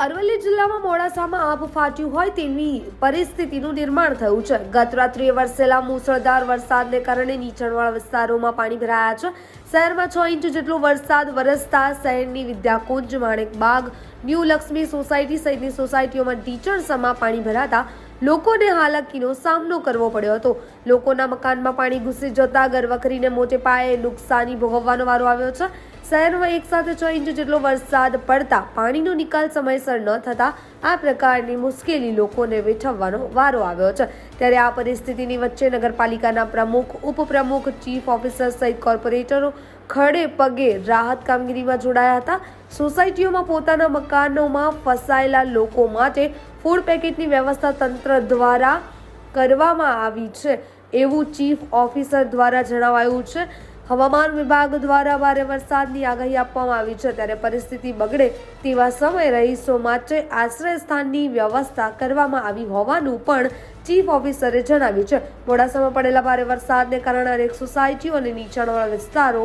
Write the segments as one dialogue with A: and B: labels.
A: અરવલ્લી જિલ્લામાં મોડાસામાં આભ ફાટ્યું હોય તેવી પરિસ્થિતિનું નિર્માણ થયું છે। ગત રાત્રિએ વરસેલા મુસળધાર વરસાદને કારણે નીચાણવાળા વિસ્તારોમાં પાણી ભરાયા છે। શહેરમાં 6 ઇંચ જેટલો વરસાદ વરસતા શહેરની વિદ્યાકુંજ, માણેકબાગ, ન્યૂ લક્ષ્મી સોસાયટી સહિતની સોસાયટીઓમાં ઢીચણસમાં પાણી ભરાતા લોકોને હાલાકીનો સામનો કરવો પડ્યો હતો। લોકોના મકાનમાં પાણી ઘૂસી જતા ઘરવખરીને મોટે પાયે નુકસાની ભોગવવાનો વારો આવ્યો છે। શહેરમાં એક સાથે 6 ઇંચ જેટલો વરસાદ પડતા પાણીનો નિકાલ સમયસર ન થતા આ પ્રકારની મુશ્કેલી લોકોને વેઠવવાનો વારો આવ્યો છે। ત્યારે આ પરિસ્થિતિની વચ્ચે નગરપાલિકાના પ્રમુખ, ઉપપ્રમુખ, ચીફ ઓફિસર સહિત કોર્પોરેટરો ખડે પગે રાહત કામગીરીમાં જોડાયા હતા। સોસાયટીઓમાં પોતાના મકાનોમાં ફસાયેલા લોકો માટે ફૂડ પેકેટની વ્યવસ્થા તંત્ર દ્વારા કરવામાં આવી છે એવું ચીફ ઓફિસર દ્વારા જણાવાયું છે। હવામાન વિભાગ દ્વારા ભારે વરસાદની આગાહી આપવામાં આવી છે, ત્યારે પરિસ્થિતિ બગડે તેવા સમયે રહીશો માટે આશ્રય સ્થાનની વ્યવસ્થા કરવામાં આવી હોવાનું પણ ચીફ ઓફિસરે જણાવ્યું છે। મોડાસામાં પડેલા ભારે વરસાદને કારણે અનેક સોસાયટીઓ અને નીચાણવાળા વિસ્તારો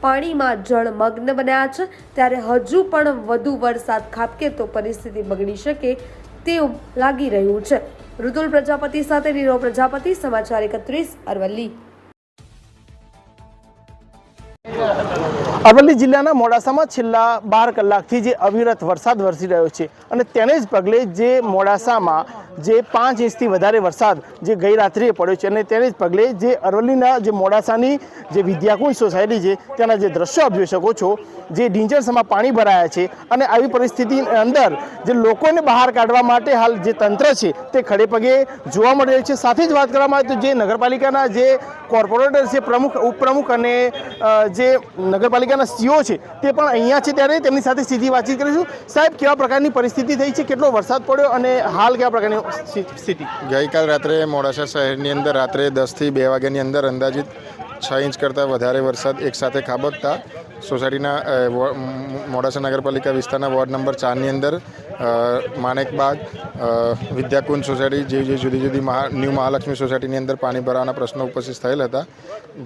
A: પાણીમાં જળમગ્ન બન્યા છે, ત્યારે હજુ પણ વધુ વરસાદ ખાબકે તો પરિસ્થિતિ બગડી શકે તેવું લાગી રહ્યું છે। ઋતુલ પ્રજાપતિ સાથે નીરવ પ્રજાપતિ, સમાચાર 31 અરવલ્લી।
B: અરવલ્લી જિલ્લાના મોડાસામાં છેલ્લા 12 કલાકથી જે અવિરત વરસાદ વરસી રહ્યો છે અને તેને જ પગલે જે મોડાસામાં જે 5 ઇંચથી વધારે વરસાદ જે ગઈ રાત્રિએ પડ્યો છે અને તેને જ પગલે જે અરવલ્લીના જે મોડાસાની જે વિદ્યાકુંજ સોસાયટી છે તેના જે દ્રશ્યો આપ જોઈ શકો છો, જે ઢીંચણસમાં પાણી ભરાયા છે અને આવી પરિસ્થિતિની અંદર જે લોકોને બહાર કાઢવા માટે હાલ જે તંત્ર છે તે ખડે પગે જોવા મળી રહ્યું છે। સાથે જ વાત કરવામાં આવે તો જે નગરપાલિકાના જે કોર્પોરેટર છે, પ્રમુખ, ઉપપ્રમુખ અને જે નગરપાલિકાના સીઓ છે તે પણ અહીંયા છે, ત્યારે તેમની સાથે સીધી વાતચીત કરીશું। સાહેબ, કેવા પ્રકારની પરિસ્થિતિ થઈ છે, કેટલો વરસાદ પડ્યો અને હાલ કેવા પ્રકારની સ્થિતિ?
C: ગઈકાલ રાત્રે મોડાસા શહેરની અંદર રાત્રે 10 થી 2 વાગ્યાની અંદર અંદાજિત 6 ઇંચ કરતાં વધારે વરસાદ એકસાથે ખાબકતા સોસાયટીના મોડાસા નગરપાલિકા વિસ્તારના વોર્ડ નંબર 4ની અંદર માણેકબાગ, વિદ્યાકુંજ સોસાયટી જેવી જુદી જુદી ન્યૂ મહાલક્ષ્મી સોસાયટીની અંદર પાણી ભરાવાના પ્રશ્નો ઉપસ્થિત થયેલ હતા,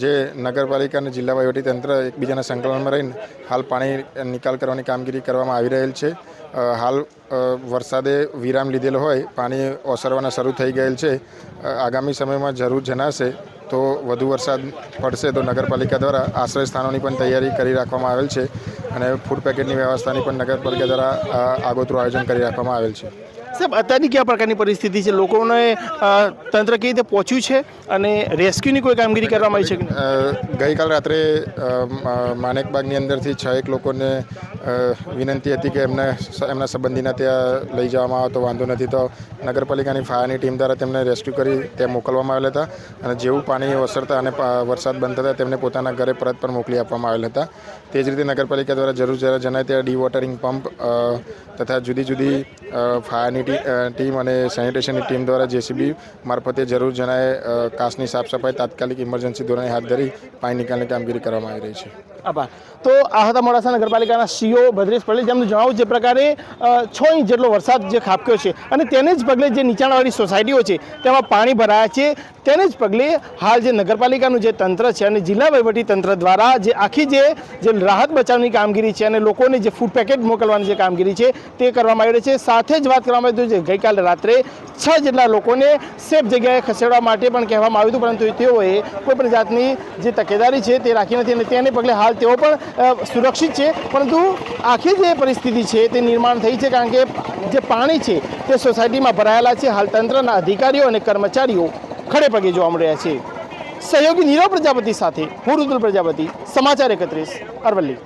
C: જે નગરપાલિકા અને જિલ્લા વહીવટીતંત્ર એકબીજાના સંકલનમાં રહીને હાલ પાણી નિકાલ કરવાની કામગીરી કરવામાં આવી રહેલ છે। હાલ વરસાદે વિરામ લીધેલો હોય, પાણી ઓસરવાના શરૂ થઈ ગયેલ છે। આગામી સમયમાં જરૂર જણાશે તો વધુ વરસાદ પડશે તો નગરપાલિકા દ્વારા આશ્રય સ્થાનોની પણ તૈયારી કરી રાખવામાં આવેલ છે અને ફૂડ પેકેટની વ્યવસ્થાની પણ નગરપાલિકા દ્વારા આગોતરું આયોજન કરી રાખવામાં આવેલ છે।
B: સાહેબ, અત્યારની કેવા પ્રકારની પરિસ્થિતિ છે? લોકોને તંત્ર કેવી રીતે પહોંચ્યું છે અને રેસ્ક્યુની કોઈ કામગીરી કરવામાં આવી છે?
C: ગઈકાલ રાત્રે માણેકબાગની અંદરથી 6 લોકોને વિનંતી હતી કે એમના સંબંધીના ત્યાં લઈ જવામાં આવે તો વાંધો નથી, તો નગરપાલિકાની ફાયરની ટીમ દ્વારા તેમને રેસ્ક્યુ કરી ત્યાં મોકલવામાં આવેલા હતા અને જેવું પાણી ઓસરતા અને વરસાદ બંધ થતાં તેમને પોતાના ઘરે પરત પણ મોકલી આપવામાં આવેલા હતા। તે જ રીતે નગરપાલિકા દ્વારા જરૂર જ્યારે જણાય ત્યાં ડીવોટરિંગ પંપ તથા જુદી જુદી ફાયરની ટીમ અને સેનિટેશનની ટીમ દ્વારા જેસીબી મારફતે જરૂર જણાય કાચની સાફ સફાઈ તાત્કાલિક ઇમરજન્સી ધોરણે હાથ ધરી પાણી નિકાલની કામગીરી કરવામાં આવી રહી છે।
B: આભાર। તો આ હતા મોડાસા નગરપાલિકાના સીઓ ભદ્રેશ પટેલ, જેમનું જણાવ્યું જે પ્રકારે 6 ઇંચ જેટલો વરસાદ જે ખાબક્યો છે અને તેને જ પગલે જે નીચાણવાળી સોસાયટીઓ છે તેમાં પાણી ભરાયા છે, તેને જ પગલે હાલ જે નગરપાલિકાનું જે તંત્ર છે અને જિલ્લા વહીવટી તંત્ર દ્વારા જે આખી જે રાહત બચાવની કામગીરી છે અને લોકોને જે ફૂડ પેકેટ મોકલવાની જે કામગીરી છે તે કરવામાં આવી રહી છે। સાથે જ વાત કરવામાં આવી હતી ગઈકાલે રાત્રે 6 જેટલા લોકોને સેફ જગ્યાએ ખસેડવા માટે પણ કહેવામાં આવ્યું હતું, પરંતુ તેઓએ કોઈ પણ જાતની જે તકેદારી છે તે રાખી નથી અને તેને પગલે હાલ તેઓ પણ સુરક્ષિત છે, પરંતુ આખી જે પરિસ્થિતિ છે તે નિર્માણ થઈ છે કારણ કે જે પાણી છે તે સોસાયટીમાં ભરાયેલા છે। હાલ તંત્રના અધિકારીઓ અને કર્મચારીઓ ખડે પગે જોવા મળી રહ્યા છે। સહયોગી નીરવ પ્રજાપતિ સાથે હું ઋતુલ પ્રજાપતિ, સમાચાર 31 અરવલ્લી।